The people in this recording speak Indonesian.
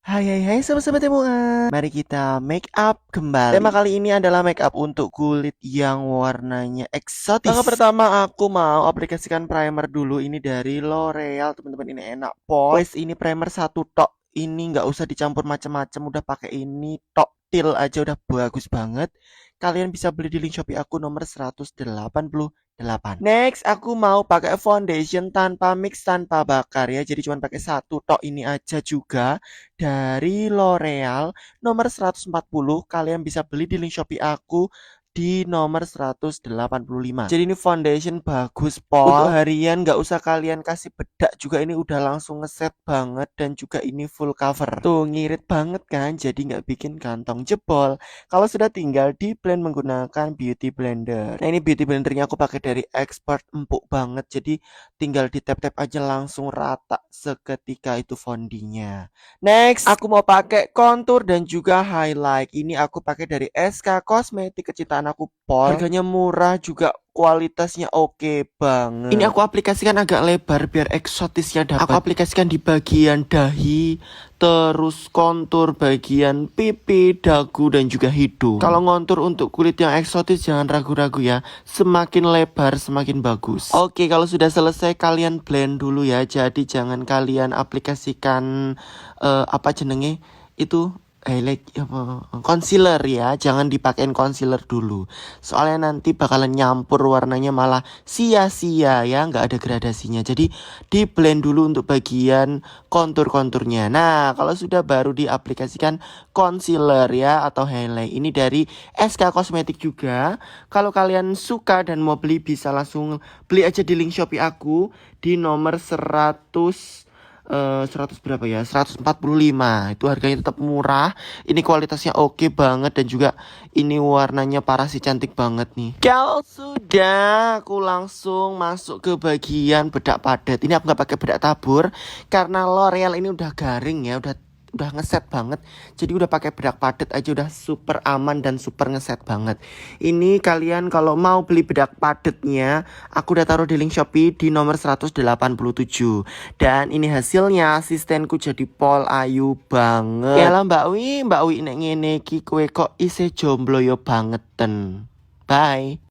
Hai sobat-sobat semua. Mari kita make up kembali. Tema kali ini adalah make up untuk kulit yang warnanya eksotis. Langkah pertama aku mau aplikasikan primer dulu. Ini dari L'Oreal, teman-teman. Ini enak pol. Wes ini primer satu tok. Ini nggak usah dicampur macam-macam. Udah pakai ini tok til aja udah bagus banget. Kalian bisa beli di link Shopee aku nomor 188. Next, aku mau pakai foundation tanpa mix, tanpa bakar ya. Jadi cuma pakai satu tok ini aja juga dari L'Oreal nomor 140. Kalian bisa beli di link Shopee aku di nomor 185. Jadi ini foundation bagus pol. Untuk harian nggak usah kalian kasih bedak juga, ini udah langsung ngeset banget dan juga ini full cover. Tuh ngirit banget kan, jadi nggak bikin kantong jebol. Kalau sudah tinggal di blend menggunakan beauty blender. Nah ini beauty blendernya aku pakai dari Expert, empuk banget. Jadi tinggal di tap-tap aja langsung rata seketika itu fondinya. Next, aku mau pakai contour dan juga highlight. Ini aku pakai dari SK Kosmetik kecintaan aku pol. Harganya murah juga kualitasnya oke banget. Ini aku aplikasikan agak lebar biar eksotisnya dapat. Aku aplikasikan di bagian dahi, terus kontur bagian pipi, dagu dan juga hidung. Kalau ngontur untuk kulit yang eksotis jangan ragu-ragu ya. Semakin lebar semakin bagus. Oke, kalau sudah selesai kalian blend dulu ya. Jadi jangan kalian aplikasikan apa jenenge itu highlight apa concealer ya, jangan dipakein concealer dulu soalnya nanti bakalan nyampur warnanya, malah sia-sia ya, nggak ada gradasinya. Jadi di blend dulu untuk bagian kontur-konturnya. Nah kalau sudah baru diaplikasikan concealer ya atau highlight. Ini dari SK Kosmetik juga. Kalau kalian suka dan mau beli bisa langsung beli aja di link Shopee aku di nomor 100 berapa ya, 145. Itu harganya tetap murah, ini kualitasnya oke banget dan juga ini warnanya parah sih, cantik banget nih. Kalau sudah, aku langsung masuk ke bagian bedak padat. Ini aku nggak pakai bedak tabur karena L'Oreal ini udah garing ya, udah ngeset banget. Jadi udah pakai bedak padat aja udah super aman dan super ngeset banget. Ini kalian kalau mau beli bedak padatnya, aku udah taruh di link Shopee di nomor 187. Dan ini hasilnya, asistenku jadi pol ayu banget. Ya lah Mbak Wi nek ngene iki kowe kok isih jomblo yo bangeten. Bye.